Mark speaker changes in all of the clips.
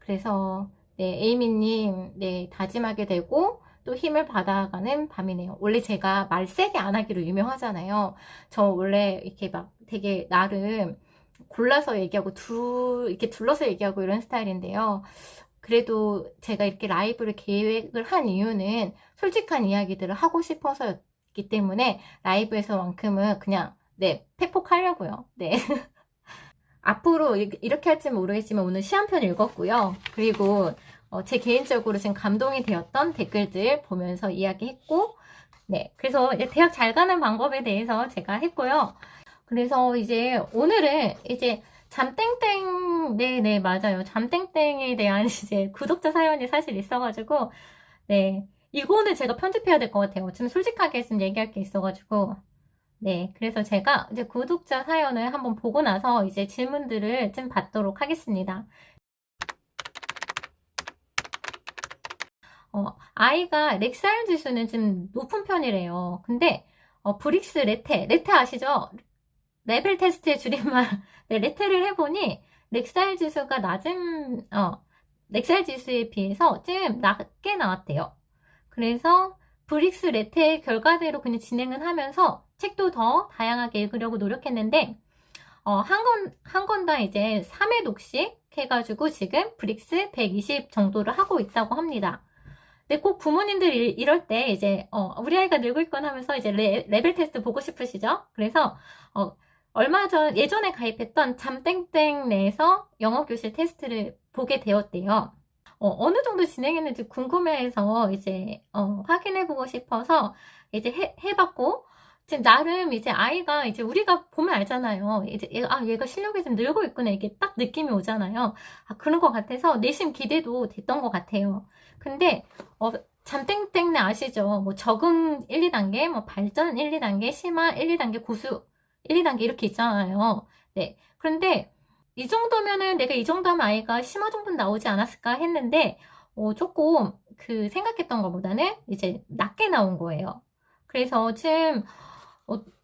Speaker 1: 그래서 네, 에이미님 네, 다짐하게 되고 또 힘을 받아가는 밤이네요. 원래 제가 말 세게 안 하기로 유명하잖아요. 저 원래 이렇게 막 되게 나름 골라서 얘기하고 이렇게 둘러서 얘기하고 이런 스타일인데요. 그래도 제가 이렇게 라이브를 계획을 한 이유는 솔직한 이야기들을 하고 싶어서였기 때문에 라이브에서만큼은 그냥 네, 팩폭하려고요. 네. 앞으로 이렇게 할지 모르겠지만 오늘 시 한 편 읽었고요. 그리고 제 개인적으로 지금 감동이 되었던 댓글들 보면서 이야기했고, 네. 그래서 대학 잘 가는 방법에 대해서 제가 했고요. 그래서 이제 오늘은 이제 잠땡땡, 네네, 맞아요. 잠땡땡에 대한 이제 구독자 사연이 사실 있어가지고, 네. 이거는 제가 편집해야 될 것 같아요. 지금 솔직하게 좀 얘기할 게 있어가지고. 네, 그래서 제가 이제 구독자 사연을 한번 보고 나서 이제 질문들을 좀 받도록 하겠습니다. 아이가 렉살 지수는 좀 높은 편이래요. 근데 브릭스 레테 아시죠? 레벨 테스트의 줄임말 네, 레테를 해보니 렉살 지수가 렉살 지수에 비해서 좀 낮게 나왔대요. 그래서 브릭스 레테의 결과대로 그냥 진행을 하면서 책도 더 다양하게 읽으려고 노력했는데 한 건당 이제 3회 독씩 해가지고 지금 브릭스 120 정도를 하고 있다고 합니다. 근데 꼭 부모님들이 이럴 때 이제 우리 아이가 늘고 있거나 하면서 이제 레벨 테스트 보고 싶으시죠? 그래서 예전에 가입했던 잠땡땡 내에서 영어 교실 테스트를 보게 되었대요. 어느 정도 진행했는지 궁금해서 이제 확인해보고 싶어서 이제 해봤고, 지금 나름 이제 아이가 이제 우리가 보면 알잖아요. 이제 얘가 실력이 좀 늘고 있구나 이게 딱 느낌이 오잖아요. 그런 것 같아서 내심 기대도 됐던 것 같아요. 근데 잠땡땡네 아시죠? 뭐 적응 1, 2단계, 뭐 발전 1, 2단계, 심화 1, 2단계, 고수 1, 2단계 이렇게 있잖아요. 네. 그런데 이 정도면은 내가 이 정도 하면 아이가 심화 정도는 나오지 않았을까 했는데 조금 그 생각했던 것보다는 이제 낮게 나온 거예요. 그래서 지금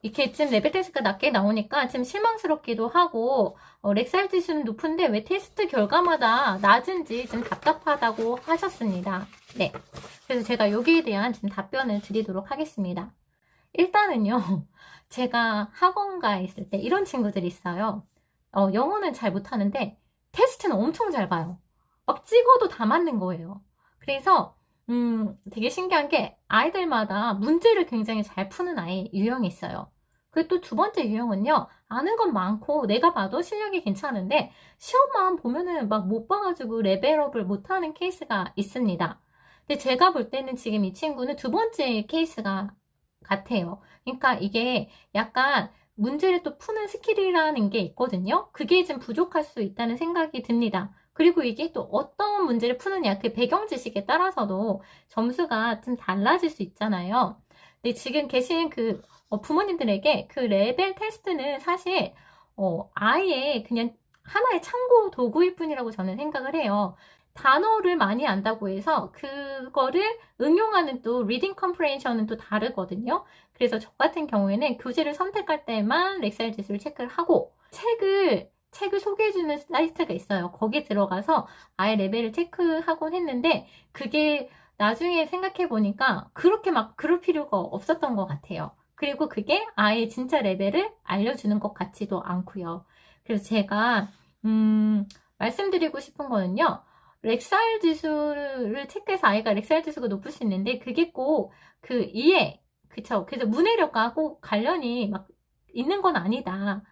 Speaker 1: 이렇게 좀 레벨 테스트가 낮게 나오니까 좀 실망스럽기도 하고 렉살 지수는 높은데 왜 테스트 결과마다 낮은지 좀 답답하다고 하셨습니다. 네. 그래서 제가 여기에 대한 좀 답변을 드리도록 하겠습니다. 일단은요, 제가 학원가에 있을 때 이런 친구들이 있어요. 영어는 잘 못하는데 테스트는 엄청 잘 봐요. 막 찍어도 다 맞는 거예요. 그래서 되게 신기한 게 아이들마다 문제를 굉장히 잘 푸는 아이 유형이 있어요. 그리고 또 두 번째 유형은요, 아는 건 많고 내가 봐도 실력이 괜찮은데 시험만 보면은 막 못 봐가지고 레벨업을 못하는 케이스가 있습니다. 근데 제가 볼 때는 지금 이 친구는 두 번째 케이스가 같아요. 그러니까 이게 약간 문제를 또 푸는 스킬이라는 게 있거든요. 그게 좀 부족할 수 있다는 생각이 듭니다. 그리고 이게 또 어떤 문제를 푸느냐, 그 배경 지식에 따라서도 점수가 좀 달라질 수 있잖아요. 근데 지금 계신 그 부모님들에게 그 레벨 테스트는 사실 아예 그냥 하나의 참고 도구일 뿐이라고 저는 생각을 해요. 단어를 많이 안다고 해서 그거를 응용하는 또 리딩 컴프레hension은 또 다르거든요. 그래서 저 같은 경우에는 교재를 선택할 때만 렉셀 지수를 체크를 하고 책을 소개해주는 사이트가 있어요. 거기 들어가서 아예 레벨을 체크하곤 했는데 그게 나중에 생각해보니까 그렇게 막 그럴 필요가 없었던 것 같아요. 그리고 그게 아예 진짜 레벨을 알려주는 것 같지도 않고요. 그래서 제가 말씀드리고 싶은 거는요. 렉살 지수를 체크해서 아이가 렉살 지수가 높을 수 있는데 그게 꼭 그 이해, 그쵸? 그래서 문해력과 꼭 관련이 막 있는 건 아니다.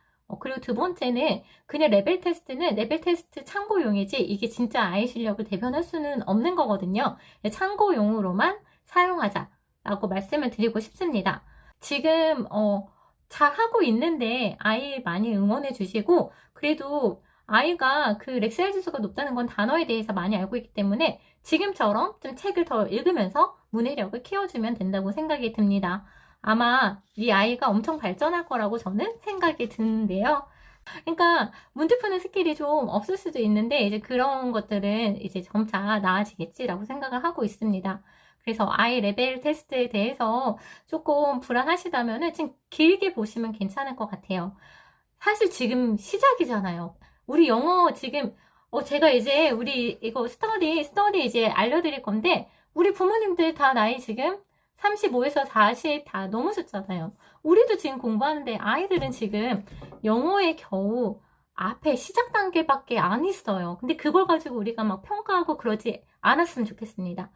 Speaker 1: 그리고 두 번째는 그냥 레벨 테스트는 레벨 테스트 참고용이지 이게 진짜 아이 실력을 대변할 수는 없는 거거든요. 참고용으로만 사용하자라고 말씀을 드리고 싶습니다. 지금 잘 하고 있는데 아이 많이 응원해 주시고 그래도 아이가 그 렉셀 지수가 높다는 건 단어에 대해서 많이 알고 있기 때문에 지금처럼 좀 책을 더 읽으면서 문해력을 키워주면 된다고 생각이 듭니다. 아마 이 아이가 엄청 발전할 거라고 저는 생각이 드는데요. 그러니까 문제 푸는 스킬이 좀 없을 수도 있는데 이제 그런 것들은 이제 점차 나아지겠지라고 생각을 하고 있습니다. 그래서 아이 레벨 테스트에 대해서 조금 불안하시다면은 지금 길게 보시면 괜찮을 것 같아요. 사실 지금 시작이잖아요. 우리 영어 지금 제가 이제 우리 이거 스터디 이제 알려드릴 건데, 우리 부모님들 다 나이 지금 35에서 40 다 넘으셨잖아요. 우리도 지금 공부하는데 아이들은 지금 영어에 겨우 앞에 시작 단계밖에 안 있어요. 근데 그걸 가지고 우리가 막 평가하고 그러지 않았으면 좋겠습니다.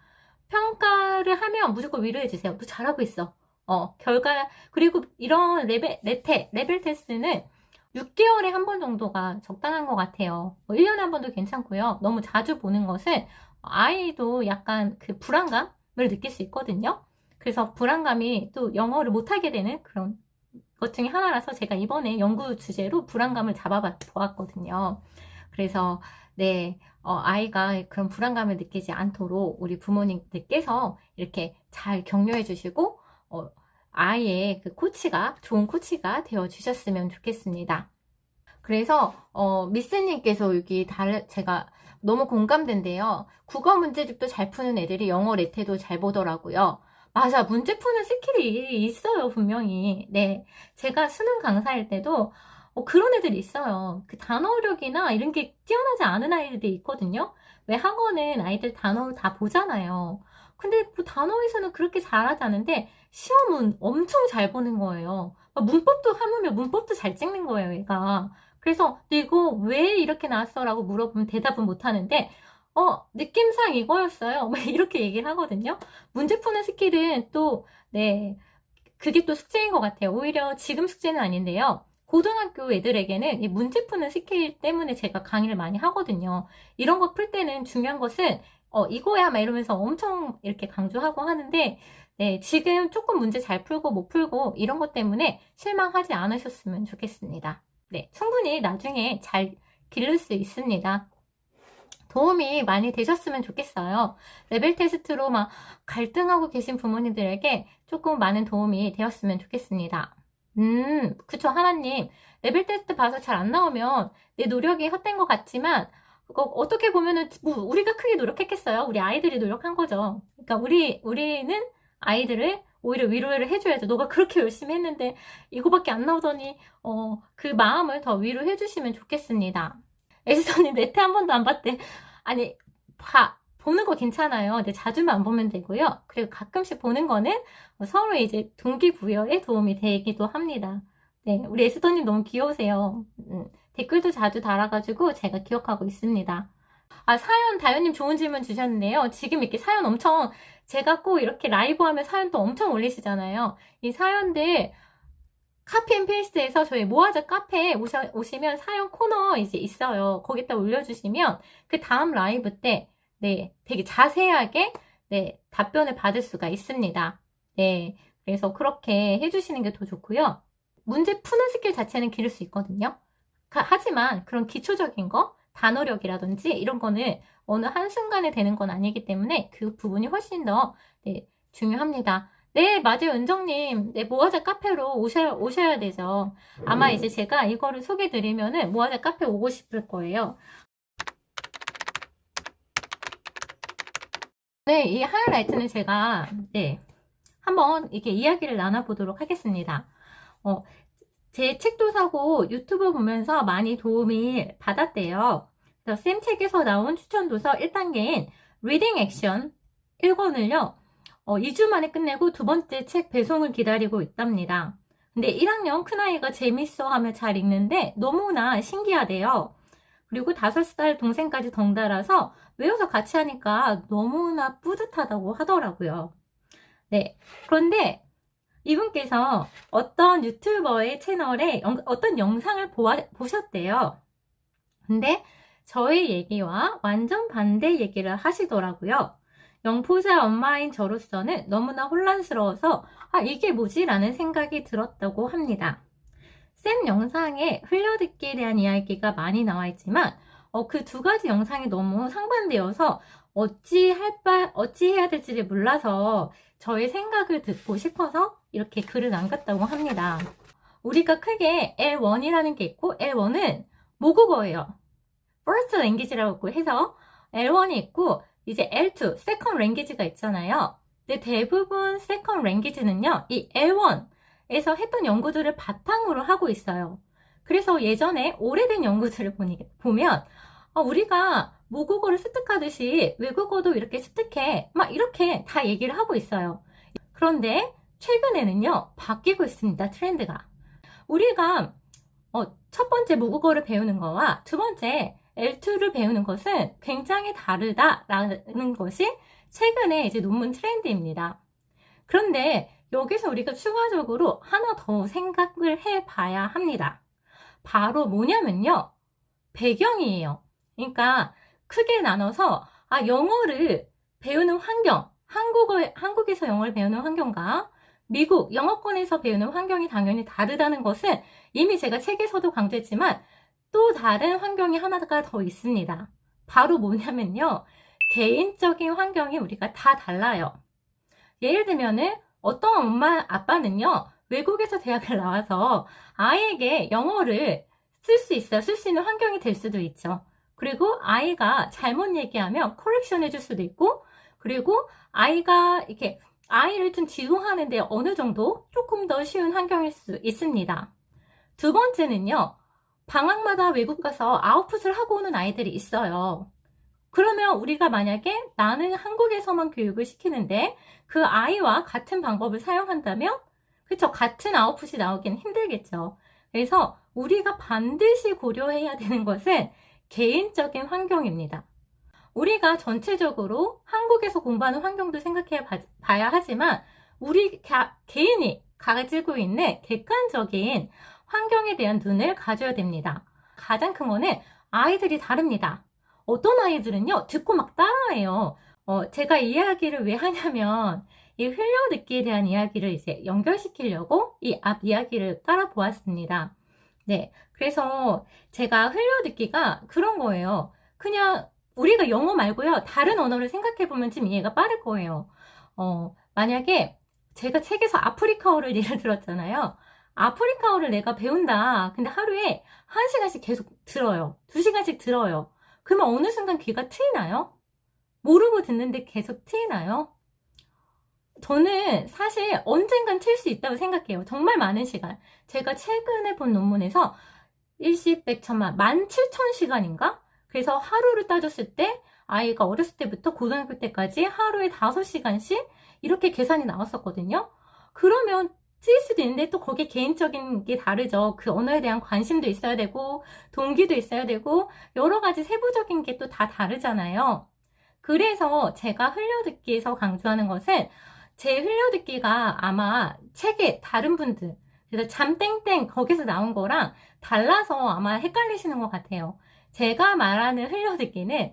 Speaker 1: 평가를 하면 무조건 위로해 주세요. 너 잘하고 있어. 그리고 이런 레벨 테스트는 6개월에 한 번 정도가 적당한 것 같아요. 1년에 한 번도 괜찮고요. 너무 자주 보는 것은 아이도 약간 그 불안감을 느낄 수 있거든요. 그래서 불안감이 또 영어를 못하게 되는 그런 것 중에 하나라서 제가 이번에 연구 주제로 불안감을 잡아보았거든요. 그래서 네, 아이가 그런 불안감을 느끼지 않도록 우리 부모님들께서 이렇게 잘 격려해 주시고 아이의 그 좋은 코치가 되어 주셨으면 좋겠습니다. 그래서 미스님께서 제가 너무 공감된대요. 국어 문제집도 잘 푸는 애들이 영어 레테도 잘 보더라고요. 맞아, 문제 푸는 스킬이 있어요, 분명히. 네, 제가 수능 강사일 때도 그런 애들이 있어요. 그 단어력이나 이런 게 뛰어나지 않은 아이들이 있거든요. 왜 학원은 아이들 단어 다 보잖아요. 근데 그 단어에서는 그렇게 잘하지 않은데 시험은 엄청 잘 보는 거예요. 문법도 하물며 문법도 잘 찍는 거예요, 얘가. 그래서 너 이거 왜 이렇게 나왔어? 라고 물어보면 대답은 못하는데 느낌상 이거였어요. 이렇게 얘기를 하거든요. 문제 푸는 스킬은 또, 네, 그게 또 숙제인 것 같아요. 오히려 지금 숙제는 아닌데요. 고등학교 애들에게는 이 문제 푸는 스킬 때문에 제가 강의를 많이 하거든요. 이런 거 풀 때는 중요한 것은 이거야 막 이러면서 엄청 이렇게 강조하고 하는데 네, 지금 조금 문제 잘 풀고 못 풀고 이런 것 때문에 실망하지 않으셨으면 좋겠습니다. 네, 충분히 나중에 잘 기를 수 있습니다. 도움이 많이 되셨으면 좋겠어요. 레벨 테스트로 막 갈등하고 계신 부모님들에게 조금 많은 도움이 되었으면 좋겠습니다. 그쵸, 하나님. 레벨 테스트 봐서 잘 안 나오면 내 노력이 헛된 것 같지만, 어떻게 보면은, 우리가 크게 노력했겠어요? 우리 아이들이 노력한 거죠. 그러니까 우리는 아이들을 오히려 위로를 해줘야죠. 너가 그렇게 열심히 했는데, 이거밖에 안 나오더니, 그 마음을 더 위로해 주시면 좋겠습니다. 에스더님, 네트 한 번도 안 봤대. 아니, 보는 거 괜찮아요. 근데 자주만 안 보면 되고요. 그리고 가끔씩 보는 거는 서로 이제 동기부여에 도움이 되기도 합니다. 네, 우리 에스더님 너무 귀여우세요. 댓글도 자주 달아가지고 제가 기억하고 있습니다. 다현님 좋은 질문 주셨는데요. 지금 이렇게 사연 엄청, 제가 꼭 이렇게 라이브 하면 사연도 엄청 올리시잖아요. 이 사연들, 카피앤페이스트에서 저희 모아자 카페에 오시면 사연 코너 이제 있어요. 거기다 올려주시면 그 다음 라이브 때 네, 되게 자세하게 네, 답변을 받을 수가 있습니다. 네, 그래서 그렇게 해주시는 게 더 좋고요. 문제 푸는 스킬 자체는 기를 수 있거든요. 하지만 그런 기초적인 거, 단어력이라든지 이런 거는 어느 한순간에 되는 건 아니기 때문에 그 부분이 훨씬 더 네, 중요합니다. 네, 맞아요, 은정님. 네, 모아자 카페로 오셔야 되죠. 아마 이제 제가 이거를 소개드리면은 모아자 카페 오고 싶을 거예요. 네, 이 하이라이트는 제가, 네, 한번 이렇게 이야기를 나눠보도록 하겠습니다. 제 책도 사고 유튜브 보면서 많이 도움을 받았대요. 그래서 쌤 책에서 나온 추천 도서 1단계인 리딩 액션 1권을요, 2주 만에 끝내고 두 번째 책 배송을 기다리고 있답니다. 근데 1학년 큰아이가 재밌어 하며 잘 읽는데 너무나 신기하대요. 그리고 5살 동생까지 덩달아서 외워서 같이 하니까 너무나 뿌듯하다고 하더라고요. 네. 그런데 이분께서 어떤 유튜버의 채널에 어떤 영상을 보셨대요. 근데 저의 얘기와 완전 반대 얘기를 하시더라고요. 영포자 엄마인 저로서는 너무나 혼란스러워서 이게 뭐지? 라는 생각이 들었다고 합니다. 쌤 영상에 흘려듣기에 대한 이야기가 많이 나와 있지만 그 두 가지 영상이 너무 상반되어서 어찌해야 될지를 몰라서 저의 생각을 듣고 싶어서 이렇게 글을 남겼다고 합니다. 우리가 크게 L1이라는 게 있고 L1은 모국어예요. First Language라고 해서 L1이 있고 이제 L2, Second Language가 있잖아요. 근데 대부분 Second Language는요, 이 L1에서 했던 연구들을 바탕으로 하고 있어요. 그래서 예전에 오래된 연구들을 보면 우리가 모국어를 습득하듯이 외국어도 이렇게 습득해. 막 이렇게 다 얘기를 하고 있어요. 그런데 최근에는요, 바뀌고 있습니다. 트렌드가. 우리가 첫 번째 모국어를 배우는 거와 두 번째 L2를 배우는 것은 굉장히 다르다라는 것이 최근에 이제 논문 트렌드입니다. 그런데 여기서 우리가 추가적으로 하나 더 생각을 해봐야 합니다. 바로 뭐냐면요, 배경이에요. 그러니까 크게 나눠서 영어를 배우는 환경, 한국에서 영어를 배우는 환경과 미국 영어권에서 배우는 환경이 당연히 다르다는 것은 이미 제가 책에서도 강조했지만 또 다른 환경이 하나가 더 있습니다. 바로 뭐냐면요, 개인적인 환경이 우리가 다 달라요. 예를 들면은 어떤 엄마 아빠는요, 외국에서 대학을 나와서 아이에게 영어를 쓸 수 있어요. 쓸 수 있는 환경이 될 수도 있죠. 그리고 아이가 잘못 얘기하면 코렉션 해줄 수도 있고, 그리고 아이가 이렇게 아이를 좀 지도하는데 어느 정도 조금 더 쉬운 환경일 수 있습니다. 두 번째는요, 방학마다 외국 가서 아웃풋을 하고 오는 아이들이 있어요. 그러면 우리가 만약에 나는 한국에서만 교육을 시키는데 그 아이와 같은 방법을 사용한다면, 그쵸, 같은 아웃풋이 나오기는 힘들겠죠. 그래서 우리가 반드시 고려해야 되는 것은 개인적인 환경입니다. 우리가 전체적으로 한국에서 공부하는 환경도 생각해 봐야 하지만 우리 개인이 가지고 있는 객관적인 환경에 대한 눈을 가져야 됩니다. 가장 큰 거는 아이들이 다릅니다. 어떤 아이들은요, 듣고 막 따라해요. 제가 이 이야기를 왜 하냐면 이 흘려듣기에 대한 이야기를 이제 연결시키려고 이 앞 이야기를 깔아보았습니다. 네, 그래서 제가 흘려듣기가 그런 거예요. 그냥 우리가 영어 말고요, 다른 언어를 생각해보면 좀 이해가 빠를 거예요. 만약에 제가 책에서 아프리카어를 예를 들었잖아요. 아프리카어를 내가 배운다. 근데 하루에 1시간씩 계속 들어요. 2시간씩 들어요. 그러면 어느 순간 귀가 트이나요? 모르고 듣는데 계속 트이나요? 저는 사실 언젠간 틀 수 있다고 생각해요. 정말 많은 시간. 제가 최근에 본 논문에서 일십, 백, 천만, 17,000시간인가? 그래서 하루를 따졌을 때 아이가 어렸을 때부터 고등학교 때까지 하루에 5시간씩 이렇게 계산이 나왔었거든요. 그러면 쓰일 수도 있는데 또 거기에 개인적인 게 다르죠. 그 언어에 대한 관심도 있어야 되고 동기도 있어야 되고 여러 가지 세부적인 게 또 다 다르잖아요. 그래서 제가 흘려듣기에서 강조하는 것은 제 흘려듣기가 아마 책에 다른 분들, 그래서 잠땡땡 거기서 나온 거랑 달라서 아마 헷갈리시는 것 같아요. 제가 말하는 흘려듣기는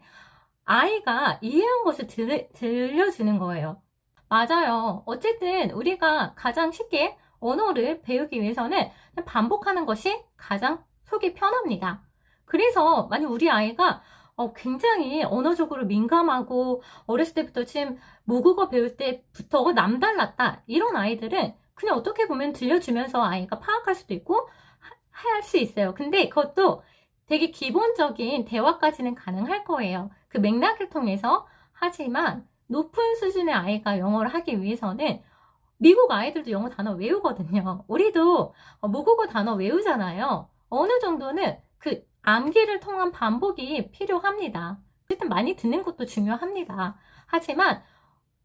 Speaker 1: 아이가 이해한 것을 들려주는 거예요. 맞아요. 어쨌든 우리가 가장 쉽게 언어를 배우기 위해서는 반복하는 것이 가장 속이 편합니다. 그래서 만약 우리 아이가 굉장히 언어적으로 민감하고 어렸을 때부터 지금 모국어 배울 때부터 남달랐다, 이런 아이들은 그냥 어떻게 보면 들려주면서 아이가 파악할 수도 있고 할 수 있어요. 근데 그것도 되게 기본적인 대화까지는 가능할 거예요. 그 맥락을 통해서. 하지만 높은 수준의 아이가 영어를 하기 위해서는 미국 아이들도 영어 단어 외우거든요. 우리도 모국어 단어 외우잖아요. 어느 정도는 그 암기를 통한 반복이 필요합니다. 일단 많이 듣는 것도 중요합니다. 하지만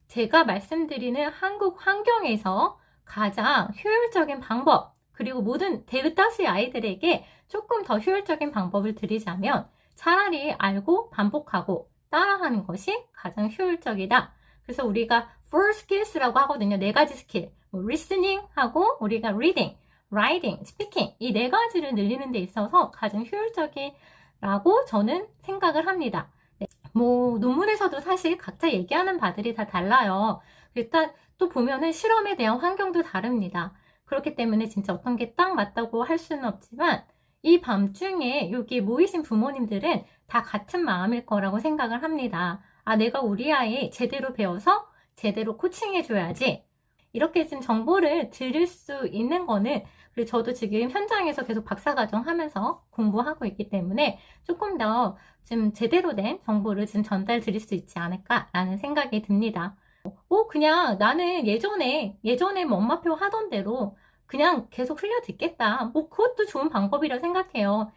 Speaker 1: 제가 말씀드리는 한국 환경에서 가장 효율적인 방법, 그리고 모든 대다수의 아이들에게 조금 더 효율적인 방법을 드리자면 차라리 알고 반복하고 따라하는 것이 가장 효율적이다. 그래서 우리가 4 skills라고 하거든요. 4가지 스킬. listening 하고 우리가 reading, writing, speaking, 이 4가지를 늘리는 데 있어서 가장 효율적이라고 저는 생각을 합니다. 네. 논문에서도 사실 각자 얘기하는 바들이 다 달라요. 일단 또 보면은 실험에 대한 환경도 다릅니다. 그렇기 때문에 진짜 어떤 게 딱 맞다고 할 수는 없지만 이 밤중에 여기 모이신 부모님들은 다 같은 마음일 거라고 생각을 합니다. 내가 우리 아이 제대로 배워서 제대로 코칭해줘야지. 이렇게 좀 정보를 드릴 수 있는 거는, 그리고 저도 지금 현장에서 계속 박사과정 하면서 공부하고 있기 때문에 조금 더 좀 제대로 된 정보를 좀 전달 드릴 수 있지 않을까라는 생각이 듭니다. 그냥 나는 예전에 엄마표 하던 대로 그냥 계속 흘려 듣겠다. 그것도 좋은 방법이라 생각해요.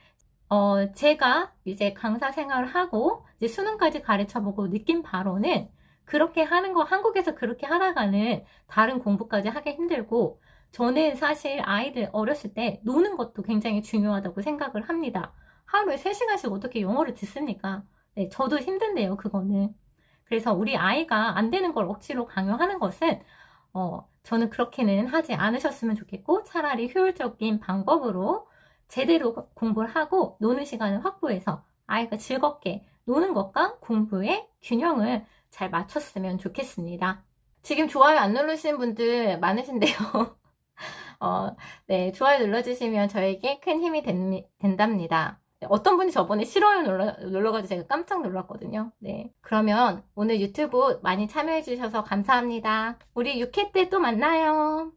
Speaker 1: 제가 이제 강사 생활을 하고 이제 수능까지 가르쳐보고 느낀 바로는 그렇게 하는 거, 한국에서 그렇게 하다가는 다른 공부까지 하기 힘들고, 저는 사실 아이들 어렸을 때 노는 것도 굉장히 중요하다고 생각을 합니다. 하루에 3시간씩 어떻게 영어를 듣습니까? 네, 저도 힘든데요, 그거는. 그래서 우리 아이가 안 되는 걸 억지로 강요하는 것은, 저는 그렇게는 하지 않으셨으면 좋겠고, 차라리 효율적인 방법으로 제대로 공부를 하고 노는 시간을 확보해서 아이가 즐겁게 노는 것과 공부의 균형을 잘 맞췄으면 좋겠습니다. 지금 좋아요 안 누르신 분들 많으신데요. 네, 좋아요 눌러주시면 저에게 큰 힘이 된답니다. 어떤 분이 저번에 싫어요 눌러가지고 제가 깜짝 놀랐거든요. 네. 그러면 오늘 유튜브 많이 참여해주셔서 감사합니다. 우리 6회 때 또 만나요.